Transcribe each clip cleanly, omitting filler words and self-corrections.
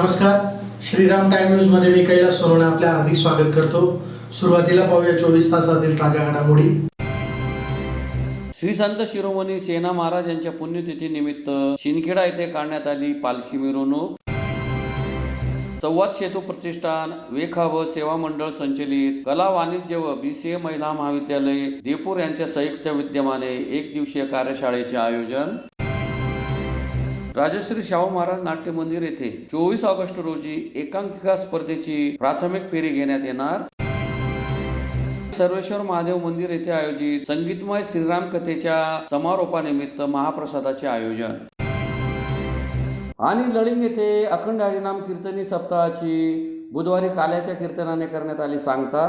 नमस्कार, Shriram time news मध्ये मी कैलास सोनवणे आपले हार्दिक स्वागत करतो। सुरुवातीला पाहूया 24 तासातील ताज्या घडामोडी। श्री संत शिरोमणी सेना महाराज यांच्या पुण्यतिथी निमित्त शिंदखेडा येथे काढण्यात आली पालखी मिरवणूक। संवाद सेतू प्रतिष्ठान, वेखा व सेवा मंडळ संचलित कला वाणिज्य व BCA महिला महाविद्यालय देवपूर यांच्या संयुक्त विद्यमाने एक दिवसीय कार्यशाळेचे आयोजन। राजश्री शाहू महाराज नाट्य मंदिर येथे 24 ऑगस्ट रोजी एकांकिका स्पर्धेची प्राथमिक फेरी घेण्यात येणार। सर्वेश्वर महादेव मंदिर येथे आयोजित संगीतमय श्रीराम कथेच्या समारोपानिमित्त महाप्रसादाचे आयोजन। आणि लळिंग येथे अखंड हरिनाम कीर्तनी सप्ताहाची बुधवारी काल्याच्या कीर्तनाने करण्यात आली सांगता।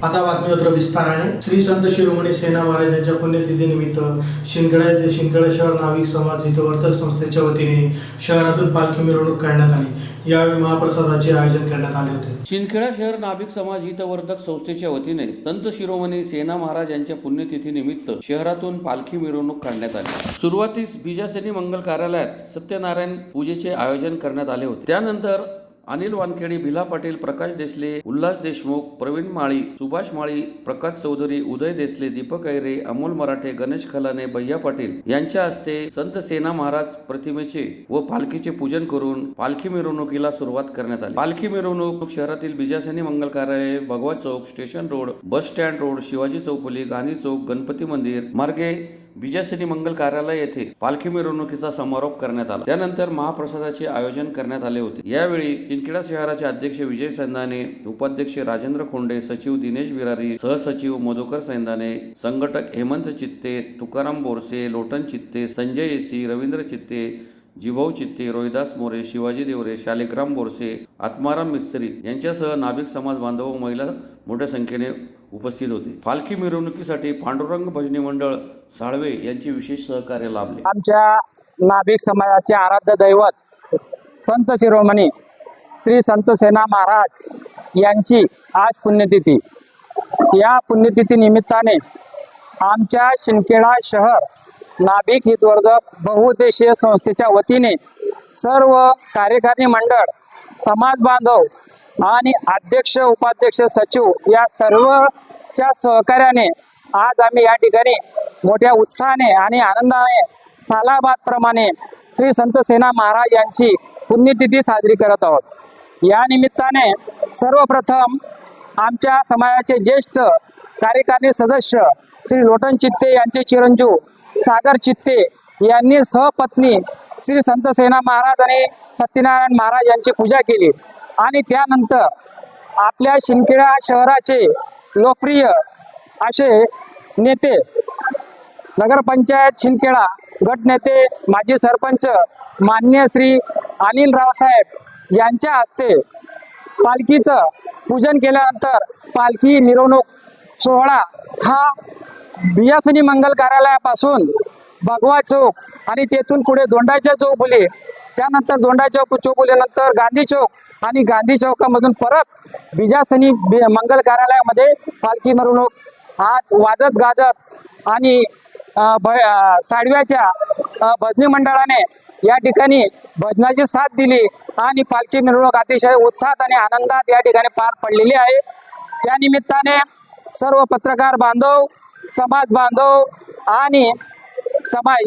आता बातमीपत्र विस्ताराने। श्री संत शिरोमणी सेना महाराज यांच्या पुण्यतिथी निमित्त शिंदखेडा येथे शिंदखेडा शहर नाविक समाज हितवर्धक संस्थेच्या वतीने शहरातून पालखी मिरवणूक काढण्यात आली। यावेळी महाप्रसादाचे आयोजन करण्यात आले होते। शिंदखेडा शहर नाभिक समाज हितवर्धक संस्थेच्या वतीने संत शिरोमणी सेना महाराज यांच्या पुण्यतिथी निमित्त शहरातून पालखी मिरवणूक काढण्यात आली। सुरुवातीस बीजासनी मंगल कार्यालयात सत्यनारायण पूजेचे आयोजन करण्यात आले होते। त्यानंतर अनिल वानखेडे, भिला पाटील, प्रकाश देसले, उल्हास देशमुख, प्रवीण माळी, सुभाष माळी, प्रकाश चौधरी, उदय देसले, दीपक ऐरे, अमोल मराठे, गणेश खलाने, भैया पाटील यांच्या हस्ते संत सेना महाराज प्रतिमेचे व पालखीचे पूजन करून पालखी मिरवणुकीला सुरुवात करण्यात आली। पालखी मिरवणूक शहरातील बीजासनी Mangal Karyalay, Bhagwa Chowk, station road, bus stand road, Shivaji Chaufuli, Gandhi Chowk, Ganpati Mandir मार्गे बीजासनी मंगल कार्यालय येथे पालखी मिरवणुकीचा समारोप करण्यात आला। त्यानंतर महाप्रसादाचे आयोजन करण्यात आले होते। यावेळी शिंदखेडा शहराचे अध्यक्ष विजय सैंदाने, उपाध्यक्ष राजेंद्र खोंडे, सचिव दिनेश बिरारी, सहसचिव मधुकर सैंदाने, संघटक हेमंत चित्ते, तुकाराम बोरसे, लोटन चित्ते, संजय एसी, रवींद्र चित्ते, जिभाऊ चित्ते, रोहिदास मोरे, शिवाजी देवरे, शालिग्राम बोरसे, आत्माराम मिस्त्री यांच्यासह नाभिक समाज बांधव व महिला मोठ्या संख्येने उपस्थित होते। पालखी मिरवणुकीसाठी पांडुरंग भजनी मंडळ साळवे यांचे विशेष सहकार्य लाभले। आमच्या नाभिक समाजाचे आराध्य दैवत संत शिरोमणी श्री संत सेना महाराज यांची आज पुण्यतिथी। या पुण्यतिथी निमित्ताने आमच्या शिंदखेडा शहर नाभिक हितवर्धक बहुउद्देशीय संस्थेच्या वतीने सर्व कार्यकारिणी मंडळ, समाज बांधव आणि अध्यक्ष, उपाध्यक्ष, सचिव या सर्वच्या सहकार्याने आज आम्ही या ठिकाणी मोठ्या उत्साहाने आणि आनंदाने सालाबादप्रमाणे श्री संत सेना महाराज यांची पुण्यतिथी साजरी करत आहोत। या निमित्ताने सर्वप्रथम आमच्या समाजाचे ज्येष्ठ कार्यकारिणी सदस्य श्री लोटन चित्ते यांचे चिरंजीव सागर चित्ते यांनी सहपत्नी श्री संत सेना महाराज आणि सत्यनारायण महाराज यांची पूजा केली। आणि त्यानंतर आपल्या शिंदखेडा शहराचे लोकप्रिय असे नेते, नगरपंचायत शिंदखेडा गटनेते, माजी सरपंच मान्य श्री अनिल रावसाहेब यांच्या हस्ते पालखीचं पूजन केल्यानंतर पालखी मिरवणूक सोहळा हा बियासनी मंगल कार्यालयापासून भगवा चौक आणि तेथून पुढे दोंडाच्या चौफुली, त्यानंतर दोंडाच्या चौफुलीनंतर गांधी चौक आणि गांधी चौकामधून परत बिजासनी मंगल कार्यालयामध्ये पालखी मिरवणूक आज वाजत गाजत आणि साडव्याच्या भजनी मंडळाने या ठिकाणी भजनाची साथ दिली आणि पालखी मिरवणूक अतिशय उत्साहात आणि आनंदात या ठिकाणी पार पडलेली आहे। त्या निमित्ताने सर्व पत्रकार बांधव, समाज बांधव आणि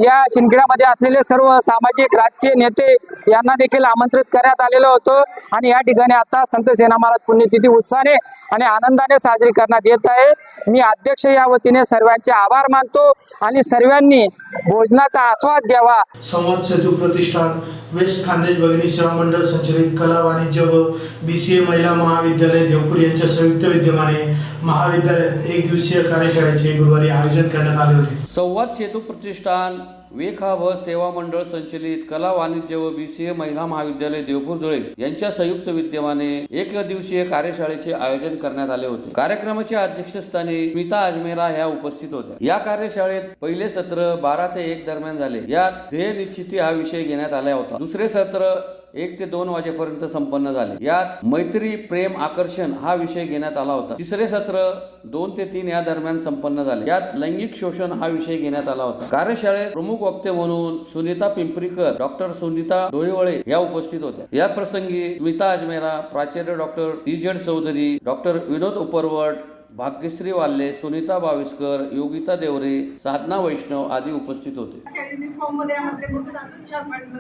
या शिंदखेड्यामध्ये असलेले सर्व सामाजिक राजकीय नेते यांना देखील आमंत्रित करण्यात आलेलं होतं आणि या ठिकाणी आता संत सेना महाराज पुण्यतिथी उत्साहाने आणि आनंदाने साजरी करण्यात येत आहे। मी अध्यक्ष या वतीने सर्वांचे आभार मानतो आणि सर्वांनी भोजनाचा आस्वाद घ्यावा। संवाद सेतू प्रतिष्ठान, वेस्ट खानदेश भगिनी सेवा मंडळ संचलित कला वाणिज्य व BCA महिला महाविद्यालय देवपूर यांच्या संयुक्त विद्यमाने महाविद्यालयात एक दिवसीय कार्यशाळेचे गुरुवारी आयोजन करण्यात आले होते। संवाद सेतू प्रतिष्ठान, वेखा व सेवा मंडळ संचलित कला वाणिज्य व BCA महिला महाविद्यालय देवपूर धुळे यांच्या संयुक्त विद्यमाने एक दिवसीय कार्यशाळेचे आयोजन करण्यात आले होते। कार्यक्रमाच्या अध्यक्षस्थानी स्मिता अजमेरा ह्या उपस्थित होत्या। या कार्यशाळेत पहिले सत्र 12 ते 1 दरम्यान झाले। यात ध्येय निश्चिती हा विषय घेण्यात आला होता। दुसरे सत्र 1 ते 2 वाजेपर्यंत संपन्न झाले. यात मैत्री, प्रेम, आकर्षण हा विषय घेण्यात आला होता. तिसरे सत्र 2 ते 3 या दरम्यान संपन्न झाले. यात लैंगिक शोषण हा विषय घेण्यात आला होता. कार्यशाळेत प्रमुख वक्ते म्हणून सुनीता पिंपरीकर, डॉक्टर सुनीता डोईवळे या उपस्थित होत्या. या प्रसंगी स्मिता अजमेरा, प्राचार्य डॉक्टर DJ चौधरी, डॉक्टर विनोद उपरवट, भाग्यश्री वाल्ले, सुनीता बाविस्कर, योगिता देवरे, साधना वैष्णव आदी उपस्थित होते. युनिफॉर्म मध्ये आहात ते बघून अजून छान वाटलं.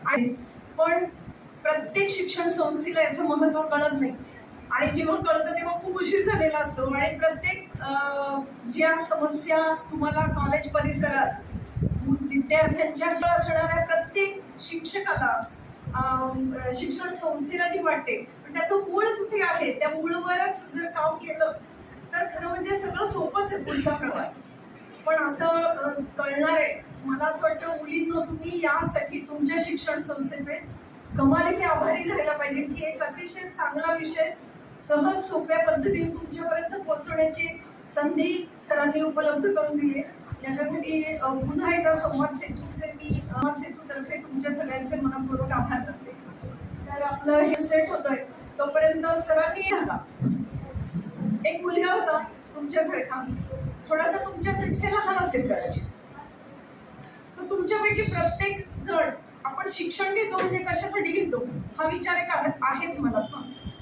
आणि पण प्रत्येक शिक्षण संस्थेला याचं महत्त्व कळत नाही आणि जेव्हा कळतं तेव्हा खूप उशीर झालेला असतो. आणि प्रत्येक ज्या समस्या तुम्हाला कॉलेज परिसरात विद्यार्थ्यांच्या असणाऱ्या प्रत्येक शिक्षकाला शिक्षण संस्थेला जी वाटते पण त्याचं मूळ कुठे आहे, त्या मूळवरच जर काम केलं तर खरं म्हणजे सगळं सोपंच आहे पुढचा प्रवास. पण असं कळणार आहे. मला असं वाटतं मुलींनो, तुम्ही यासाठी तुमच्या शिक्षण संस्थेचे कमालीचे आभारी राहायला पाहिजे की एक अतिशय चांगला विषय सहज सोप्या पद्धतीने तुमच्यापर्यंत पोहोचवण्याची संधी सरांनी उपलब्ध करून दिली. याच्यासाठी पुन्हा एकदा संवाद सेतूतर्फे तुमच्या सगळ्यांचे मनपूर्वक आभार करते. तर आपलं हे सेट होतंय तोपर्यंत सरांनी एक मुलगा होता तुमच्यासारखा, थोडासा तुमच्यापेक्षा लहान असेल कदाचित. तर तुमच्यापैकी प्रत्येक जण आपण शिक्षण घेतो म्हणजे कशासाठी घेतो हा विचार एक आहेच मनात.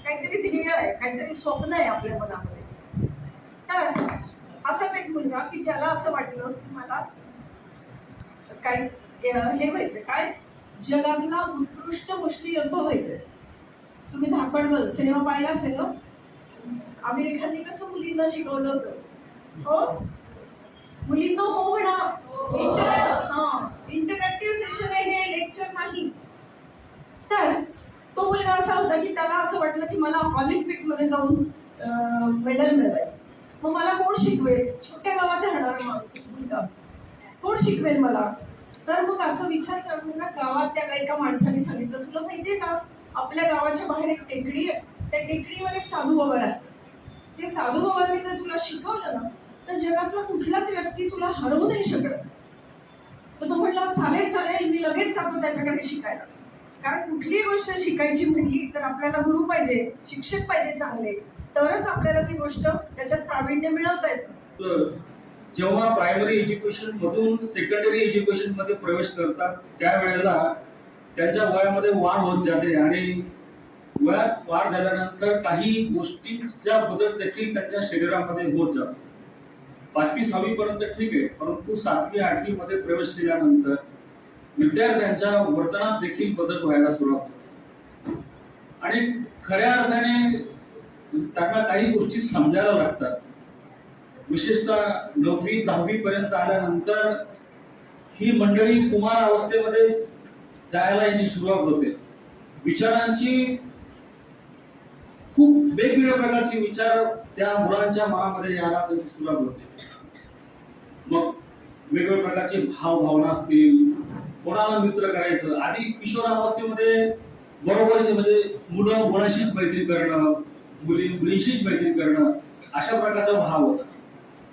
काहीतरी ध्येय आहे, काहीतरी स्वप्न आहे आपल्या मनामध्ये. तर असाच एक मुलगा की ज्याला असं वाटलं की मला काय हे व्हायचं, काय जगातला उत्कृष्ट मुष्टियोद्धा व्हायचंय. तुम्ही धाकड सिनेमा पाहिला असेल ना, आमिर खानने कसं मुलींना शिकवलं होतं. हो मुलींना हो म्हणा. इंटरॅक्टिव्ह सेशन आहे हे, लेक्चर नाही. तर तो मुलगा असा होता की त्याला असं वाटलं की मला ऑलिम्पिकमध्ये जाऊन मेडल मिळवायचं. मग मला कोण शिकवेल, छोट्या गावात राहणारा माणूस मुलगा, कोण शिकवेल मला. तर मग असं विचार करताना गावात त्याला एका माणसाने सांगितलं, तुला माहितीये का आपल्या गावाच्या बाहेर एक टेकडी आहे, त्या टेकडीवर एक साधू बाबा आहे. ते साधू बाबांनी जर तुला शिकवलं ना तर जगातला कुठलाच व्यक्ती तुला हरवू नाही शकत. तर तो म्हटला चालेल चालेल, मी लगेच जातो त्याच्याकडे शिकायला. कारण कुठलीही गोष्ट शिकायची म्हणली तर आपल्याला गुरु पाहिजे, शिक्षक पाहिजे चांगले, तरच आपल्याला ती गोष्ट त्याच्यात प्रावीण्य मिळवता येतं. जेव्हा प्रायमरी एज्युकेशन मधून सेकंडरी एज्युकेशन मध्ये प्रवेश करतात त्यावेळेला त्यांच्या वयामध्ये वाढ होत जाते आणि वयात वाढ झाल्यानंतर काही गोष्टींचा बदल देखील त्यांच्या शरीरामध्ये होत जातो. 5वी 6वी पर्यंत ठीक आहे, परंतु 7वी 8वी मध्ये प्रवेश केल्यानंतर विद्यार्थ्यांच्या वर्तनात देखील बदल व्हायला सुरुवात होते आणि खऱ्या अर्थाने त्यांना काही गोष्टी समजायला लागतात. विशेषतः 9वी 10वी पर्यंत आल्यानंतर ही मंडळी कुमार अवस्थेमध्ये जायला याची सुरुवात होते. विचारांची खूप वेगवेगळ्या प्रकारचे विचार त्या मुलांच्या मनामध्ये यायला त्यांची सुरुवात होते. मग वेगवेगळ्या प्रकारचे भावना असतील, कोणाला मित्र करायचं. आधी किशोरावस्थेमध्ये बरोबरचे म्हणजे मुलं मुलांशीच मैत्री करणं, मुलींशीच मैत्री करणं अशा प्रकारचा भाव होता.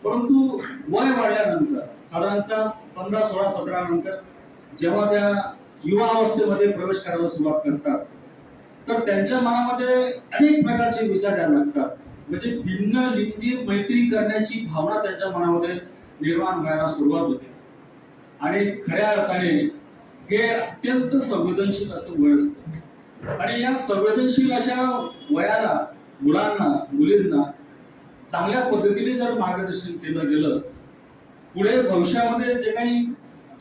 परंतु वय वाढल्यानंतर साधारणतः 15, 16, 17 नंतर जेव्हा त्या युवा अवस्थेमध्ये प्रवेश करायला सुरुवात करतात तर त्यांच्या मनामध्ये अनेक प्रकारचे विचार यायला लागतात. म्हणजे भिन्न लिंगी मैत्री करण्याची भावना त्यांच्या मनामध्ये निर्माण व्हायला सुरुवात होते आणि खऱ्या अर्थाने हे अत्यंत संवेदनशील असं वय असतं. आणि या संवेदनशील अशा वयाला मुलांना मुलींना चांगल्या पद्धतीने जर मार्गदर्शन केलं गेलं, पुढे भविष्यामध्ये जे काही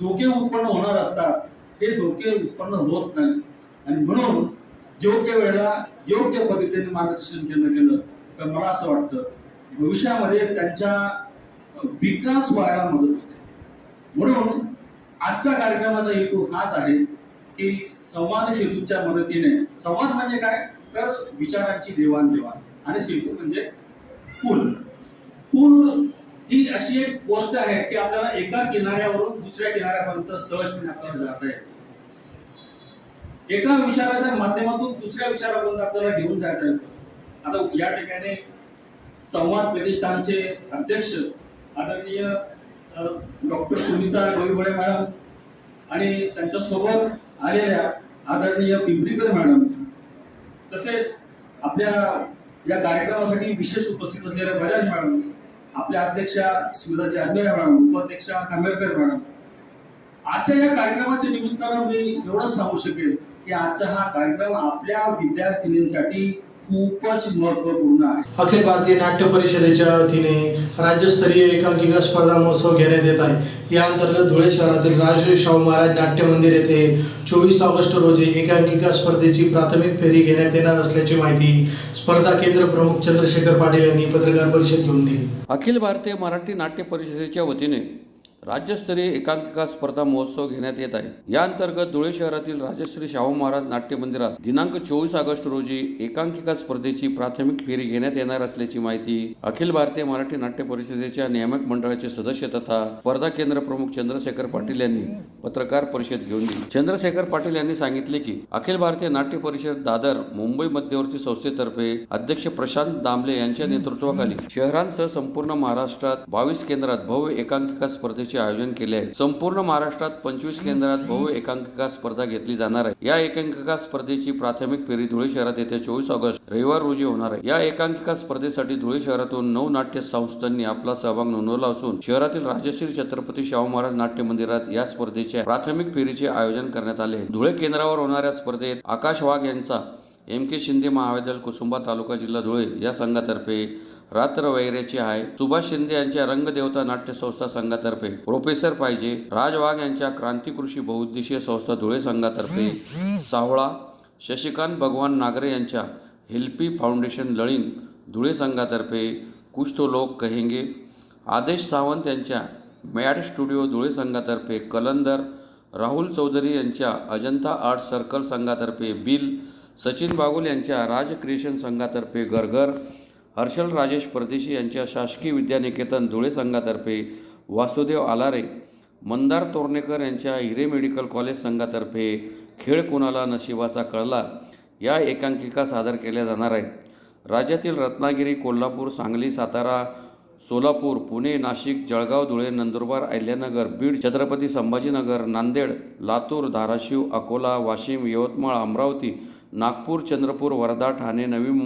धोके उत्पन्न होणार असतात हे धोके उत्पन्न होत नाही. आणि म्हणून योग्य वेळेला योग्य पद्धतीने मार्गदर्शन केलं गेलं तर मला असं वाटतं भविष्यामध्ये त्यांच्या विकास व्हायला मदत होते. म्हणून आजच्या कार्यक्रमाचा हेतू हाच आहे की संवाद सेतूच्या मदतीने, संवाद म्हणजे काय तर विचारांची देवाणघेवाण आणि सेतू म्हणजे पूल ही अशी एक गोष्ट आहे की आपल्याला एका किनाऱ्यावरून दुसऱ्या किनाऱ्यापर्यंत सहजपणे आपल्याला जाता येते. एका विचाराच्या माध्यमातून दुसऱ्या विचारापर्यंत आपल्याला घेऊन जाता येतं. आता या ठिकाणी संवाद प्रतिष्ठानचे अध्यक्ष आदरणीय डॉक्टर सुनीता डोईवळे मॅडम आणि त्यांच्या सोबत आलेल्या आदरणीय पिंपरीकर मॅडम, तसेच आपल्या या कार्यक्रमासाठी विशेष उपस्थित असलेल्या बजाज मॅडम, आपल्या अध्यक्षा स्मिता अंजळे मॅडम, उपाध्यक्षा खांबेकर मॅडम. आजच्या या कार्यक्रमाच्या निमित्तानं मी एवढंच सांगू शकेल की आजचा हा कार्यक्रम आपल्या विद्यार्थिनींसाठी खूपच महत्वपूर्ण आहे. अखिल भारतीय नाट्य परिषदेच्या वतीने राज्यस्तरीय एकांकिका स्पर्धा महोत्सव घेण्यात येत आहे. या अंतर्गत धुळे शहरातील राजश्री शाहू महाराज नाट्य मंदिर येथे 24 ऑगस्ट रोजी एकांकिका स्पर्धेची प्राथमिक फेरी घेण्यात येणार असल्याची माहिती स्पर्धा केंद्र प्रमुख चंद्रशेखर पाटील यांनी पत्रकार परिषद घेऊन दिली. अखिल भारतीय मराठी नाट्य परिषदेच्या वतीने राज्यस्तरीय एकांकिका स्पर्धा महोत्सव घेण्यात येत आहे. या अंतर्गत धुळे शहरातील राजश्री शाहू महाराज नाट्य मंदिरात दिनांक 24 ऑगस्ट रोजी एकांकिका स्पर्धेची प्राथमिक फेरी घेण्यात येणार असल्याची माहिती अखिल भारतीय मराठी नाट्य परिषदेच्या नियामक मंडळाचे सदस्य तथा स्पर्धा केंद्र प्रमुख चंद्रशेखर पाटील यांनी पत्रकार परिषद घेऊन दिली. चंद्रशेखर पाटील यांनी सांगितले की अखिल भारतीय नाट्य परिषद दादर मुंबई मध्यवर्ती संस्थेतर्फे अध्यक्ष प्रशांत दामले यांच्या नेतृत्वाखाली शहरांसह संपूर्ण महाराष्ट्रात 22 केंद्रात भव्य एकांकिका स्पर्धेचे आयोजन केले आहे. संपूर्ण महाराष्ट्रात 25 केंद्रात भव्य एकांकिका स्पर्धा घेतली जाणार आहे. या एकांकिका स्पर्धेची प्राथमिक फेरी धुळे शहरात येत्या 24 ऑगस्ट रविवार रोजी होणार आहे. या एकांकिका स्पर्धेसाठी धुळे शहरातून 9 नाट्य संस्थांनी आपला सहभाग नोंदवला असून शहरातील राजश्री छत्रपती शाहू महाराज नाट्य मंदिरात या स्पर्धेच्या प्राथमिक फेरीचे आयोजन करण्यात आले आहे. धुळे केंद्रावर होणाऱ्या स्पर्धेत आकाश वाघ यांचा MK शिंदे महाविद्यालय कुसुंबा तालुका जिल्हा धुळे या संघातर्फे, रात्र वैऱ्याची आहे सुभाष शिंदे यांच्या रंगदेवता नाट्य संस्था संघातर्फे, प्रोफेसर पाहिजे राज वाघ यांच्या क्रांतिकृषी बहुउद्देशीय संस्था धुळे संघातर्फे, सावळा शशिकांत भगवान नागरे यांच्या हेल्पी फाउंडेशन लळिंग धुळे संघातर्फे, कुछ तो लोग कहेंगे, आदेश सावंत यांच्या मॅड स्टुडिओ धुळे संघातर्फे, कलंदर राहुल चौधरी यांच्या अजंता आर्ट सर्कल संघातर्फे, बिल सचिन बागुल यांच्या राज क्रिएशन संघातर्फे, गरगर हर्षल राजेश परदेशी यांच्या शासकीय विद्यानिकेतन धुळे संघातर्फे, वासुदेव आलारे मंदार तोरणेकर यांच्या हिरे मेडिकल कॉलेज संघातर्फे, खेळ कुणाला नशिबाचा कळला या एकांकिका सादर केल्या जाणार आहेत. राज्यातील रत्नागिरी, कोल्हापूर, सांगली, सातारा, सोलापूर, पुणे, नाशिक, जळगाव, धुळे, नंदुरबार, अहिल्यानगर, बीड, छत्रपती संभाजीनगर, नांदेड, लातूर, धाराशिव, अकोला, वाशिम, यवतमाळ, अमरावती, नागपूर, चंद्रपूर, वर्धा, ठाणे, नवी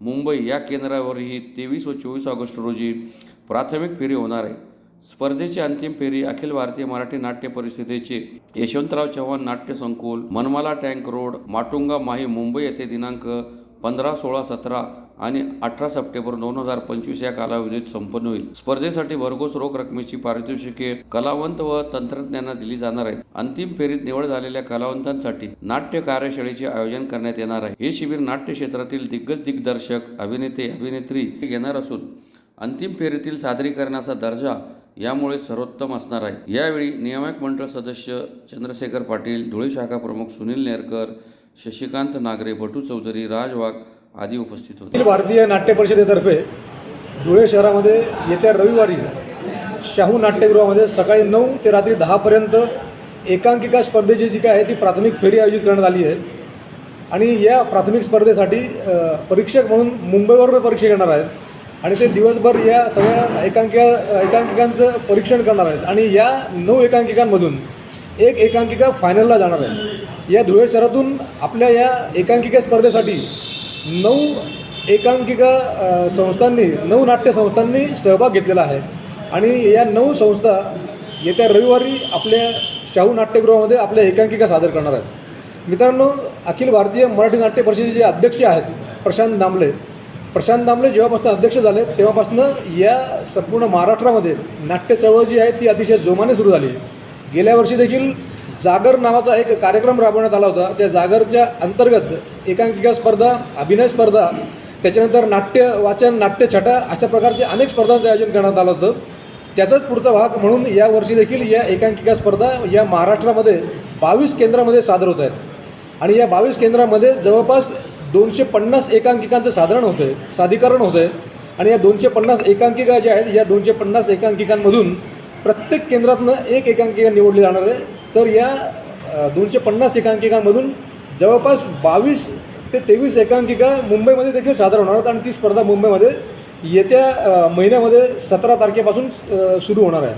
मुंबई या केंद्रावरही 23 व 24 ऑगस्ट रोजी प्राथमिक फेरी होणार आहे. स्पर्धेची अंतिम फेरी अखिल भारतीय मराठी नाट्य परिषदेचे यशवंतराव चव्हाण नाट्य संकुल, मनमाला टँक रोड, माटुंगा, माही, मुंबई येथे दिनांक 15, 16, 17 आणि 18 सप्टेंबर 2025 या कालावधीत संपन्न होईल. स्पर्धेसाठी भरघोस रोख रकमेची पारितोषिके कलावंत व तंत्रज्ञांना दिली जाणार आहे. अंतिम फेरीत निवड झालेल्या कलावंतांसाठी नाट्य कार्यशाळेचे आयोजन करण्यात येणार आहे. हे शिबिर नाट्य क्षेत्रातील दिग्दर्शक, अभिनेते, अभिनेत्री घेणार असून अंतिम फेरीतील सादरीकरणाचा दर्जा यामुळे सर्वोत्तम असणार आहे. यावेळी नियामक मंडळ सदस्य चंद्रशेखर पाटील, धुळे शाखा प्रमुख सुनील नेरकर, शशिकांत नागरे, भटू चौधरी, राज वाघ आदी उपस्थित होते. अखिल भारतीय नाट्य परिषदेतर्फे धुळे शहरामध्ये येत्या रविवारी शाहू नाट्यगृहामध्ये सकाळी 9 ते रात्री 10 पर्यंत एकांकिका स्पर्धेची जी काय आहे ती प्राथमिक फेरी आयोजित करण्यात आली आहे. आणि या प्राथमिक स्पर्धेसाठी परीक्षक म्हणून मुंबईवरून परीक्षा घेणार आहेत आणि ते दिवसभर या सगळ्या एकांकिकांचं परीक्षण करणार आहेत. आणि या 9 एकांकिकांमधून एक एकांकिका फायनलला जाणार आहे. या धुळे शहरातून आपल्या या एकांकिका स्पर्धेसाठी 9 एकांकिका संस्थांनी, 9 नाट्य संस्थांनी सहभाग घेतलेला आहे. आणि या 9 संस्था येत्या रविवारी आपल्या शाहू नाट्यगृहामध्ये आपल्या एकांकिका सादर करणार आहेत. मित्रांनो, अखिल भारतीय मराठी नाट्य परिषदेचे अध्यक्ष आहेत प्रशांत दामले जेव्हापासून अध्यक्ष झाले तेव्हापासून या संपूर्ण महाराष्ट्रामध्ये नाट्य चळवळ जी आहे ती अतिशय जोमाने सुरू झाली. गेल्या वर्षी देखील जागर नावाचा एक कार्यक्रम राबवण्यात आला होता. त्या जागरच्या अंतर्गत एकांकिका स्पर्धा, अभिनय स्पर्धा, त्याच्यानंतर नाट्य वाचन, नाट्यछटा अशा प्रकारचे अनेक स्पर्धांचं आयोजन करण्यात आलं होतं. त्याचाच पुढचा भाग म्हणून या वर्षी देखील या एकांकिका स्पर्धा या महाराष्ट्रामध्ये 22 केंद्रामध्ये सादर होत आहेत. आणि या 22 केंद्रामध्ये जवळपास 250 एकांकिकांचं सादरीकरण होतं आहे. आणि या 250 एकांकिका ज्या आहेत या 250 एकांकिकांमधून प्रत्येक केंद्रातनं एक एकांकिका निवडली जाणार आहे. तर या 250 एकांकिकांमधून जवळपास 22 ते 23 एकांकिका मुंबईमध्ये देखील सादर होणार आहेत. आणि ती स्पर्धा मुंबईमध्ये येत्या महिन्यामध्ये 17 तारखेपासून सुरू होणार आहे.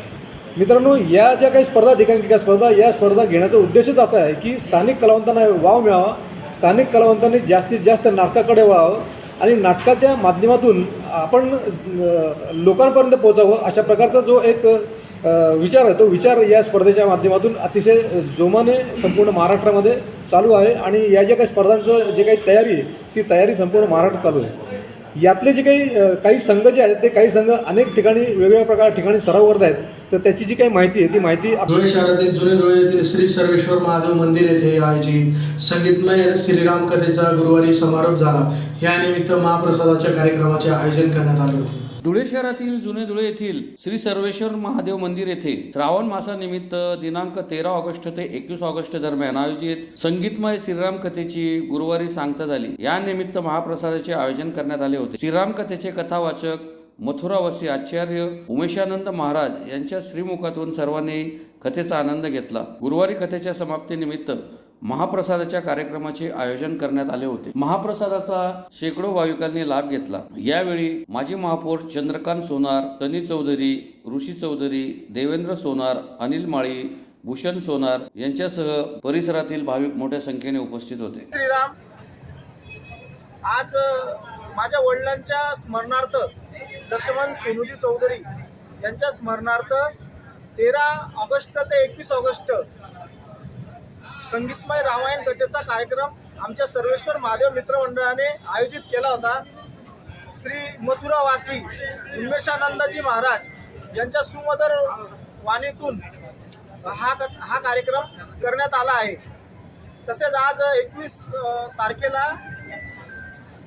मित्रांनो, या ज्या काही स्पर्धा, एकांकिका स्पर्धा, या स्पर्धा घेण्याचा उद्देशच असा आहे की स्थानिक कलावंतांना वाव मिळावा, स्थानिक कलावंतांनी जास्तीत जास्त नाटकाकडे वळावं आणि नाटकाच्या माध्यमातून आपण लोकांपर्यंत पोहोचावं, अशा प्रकारचा जो एक विचार आहे, तो विचार या स्पर्धेच्या माध्यमातून अतिशय जोमाने संपूर्ण महाराष्ट्रामध्ये चालू आहे. आणि या ज्या काही स्पर्धांचं जे काही तयारी आहे, ती तयारी संपूर्ण महाराष्ट्रात चालू आहे. यातले जे काही संघ जे आहेत, ते काही संघ अनेक ठिकाणी वेगवेगळ्या प्रकार ठिकाणी सराव करत आहेत. तर त्याची जी काही माहिती आहे, ती माहिती धुळे शहरातील जुने धुळे येथील श्री सर्वेश्वर महादेव मंदिर येथे आयोजित संगीतमय श्रीराम कथेचा गुरुवारी समारोप झाला. या निमित्त महाप्रसादाच्या कार्यक्रमाचे आयोजन करण्यात आले होते. धुळे शहरातील जुने धुळे येथील श्री सर्वेश्वर महादेव मंदिर येथे श्रावण मासानिमित्त दिनांक 13 ऑगस्ट ते 21 ऑगस्ट दरम्यान आयोजित संगीतमय श्रीराम कथेची गुरुवारी सांगता झाली. या निमित्त महाप्रसादाचे आयोजन करण्यात आले होते. श्रीराम कथेचे कथावाचक मथुरावासी आचार्य उमेशानंद महाराज यांच्या श्रीमुखातून सर्वांनी कथेचा आनंद घेतला. गुरुवारी कथेच्या समाप्तीनिमित्त महाप्रसादाच्या कार्यक्रमाचे आयोजन करण्यात आले होते. महाप्रसादाचा शेकडो भाविकांनी लाभ घेतला. यावेळी माजी महापौर चंद्रकांत सोनार, सनी चौधरी, ऋषी चौधरी, देवेंद्र सोनार, अनिल माळी, भूषण सोनार यांच्यासह परिसरातील भाविक मोठ्या संख्येने उपस्थित होते. श्रीराम, आज माझ्या वडिलांच्या स्मरणार्थ लक्ष्मण सोनूजी चौधरी यांच्या स्मरणार्थ 13 ऑगस्ट ते 21 ऑगस्ट संगीतमय रामायण कथेचा कार्यक्रम आमच्या सर्वेश्वर महादेव मित्रमंडळाने आयोजित केला होता. श्री मथुरावासी उन्मेषानंदजी महाराज यांच्या सुमधुर वाणीतून हा कार्यक्रम करण्यात आला आहे. तसेच आज 21 तारखेला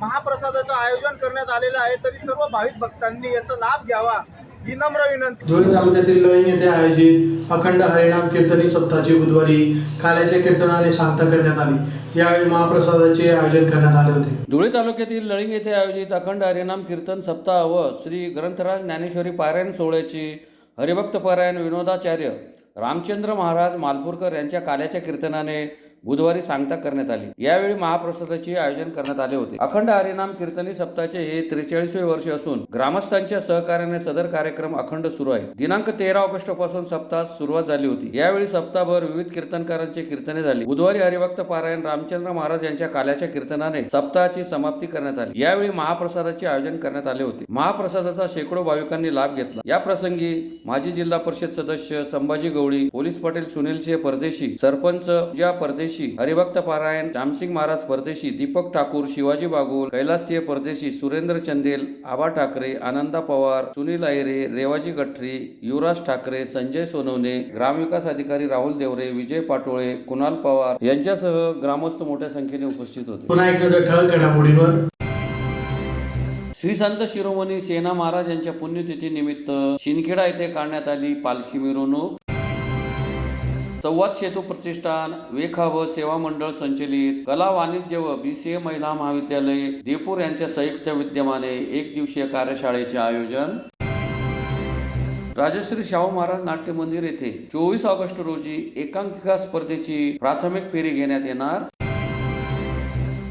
महाप्रसादाचं आयोजन करण्यात आलेलं आहे. तरी सर्व भाविक भक्तांनी याचा लाभ घ्यावा ही नम्र विनंती. धुळे तालुक्यातील लळिंग येथे आयोजित अखंड हरिनाम कीर्तनी सप्ताहाची बुधवारी काल्याच्या कीर्तनाने सांगता करण्यात आली. यावेळी महाप्रसादाचे आयोजन करण्यात आले होते. धुळे तालुक्यातील लळिंग येथे आयोजित अखंड हरिनाम कीर्तन सप्ताह व श्री ग्रंथराज ज्ञानेश्वरी पारायण सोहळ्याची हरिभक्त पारायण विनोदाचार्य रामचंद्र महाराज मालपूरकर यांच्या काल्याच्या कीर्तनाने बुधवारी सांगता करण्यात आली. यावेळी महाप्रसादाचे आयोजन करण्यात आले होते. अखंड हरिनाम कीर्तनी सप्ताहाचे हे 43वे वर्ष असून ग्रामस्थांच्या सहकार्याने सदर कार्यक्रम अखंड सुरू आहे. दिनांक 13 ऑगस्ट पासून सप्ताहास सुरुवात झाली होती. यावेळी सप्ताहभर विविध कीर्तनकारांचे कीर्तने झाली. बुधवारी हरिभक्त पारायण रामचंद्र महाराज यांच्या काल्याच्या कीर्तनाने सप्ताहाची समाप्ती करण्यात आली. यावेळी महाप्रसादाचे आयोजन करण्यात आले होते. महाप्रसादाचा शेकडो भाविकांनी लाभ घेतला. या प्रसंगी माजी जिल्हा परिषद सदस्य संभाजी गवळी, पोलीस पाटील सुनीलसिंह परदेशी, सरपंच पूजा परदेशी, हरिभक्त पारायण श्यामसिंग महाराज परदेशी, दीपक ठाकूर, शिवाजी बागुल, कैलाससिंह परदेशी, सुरेंद्र चंदेल, आबा ठाकरे, आनंदा पवार, सुनील अहिरे, रेवाजी गठरी, युवराज ठाकरे, संजय सोनवणे, ग्रामविकास अधिकारी राहुल देवरे, विजय पाटोळे, कुणाल पवार यांच्यासह ग्रामस्थ मोठ्या संख्येने उपस्थित होते. पुन्हा एक नजर ठळक घडामोडींवर. श्री संत शिरोमणी सेना महाराज यांच्या पुण्यतिथी निमित्त शिंदखेडा येथे काढण्यात आली पालखी मिरवणूक. संवाद सेतू प्रतिष्ठान, वेखा व सेवा मंडळ संचलित कला वाणिज्य व BCA महिला महाविद्यालय देपूर यांच्या संयुक्त विद्यमाने एक दिवसीय कार्यशाळेचे आयोजन. राजश्री शाहू महाराज नाट्य मंदिर येथे 24 ऑगस्ट रोजी एकांकिका स्पर्धेची प्राथमिक फेरी घेण्यात येणार.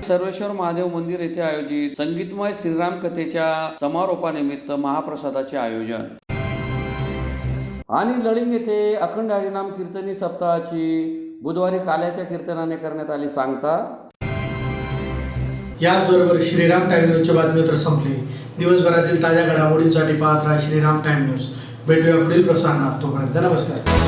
सर्वेश्वर महादेव मंदिर येथे आयोजित संगीतमय श्रीराम कथेच्या समारोपानिमित्त महाप्रसादाचे आयोजन. आणि लळिंग येथे अखंड हरिनाम कीर्तनी सप्ताहाची बुधवारी काल्याच्या कीर्तनाने करण्यात आली सांगता. याचबरोबर श्रीराम टाइम न्यूजच्या बातमी तर संपली. दिवसभरातील ताज्या घडामोडींसाठी पाहत राहा श्रीराम टाइम न्यूज. भेटूया पुढील प्रसारणात. तोपर्यंत नमस्कार.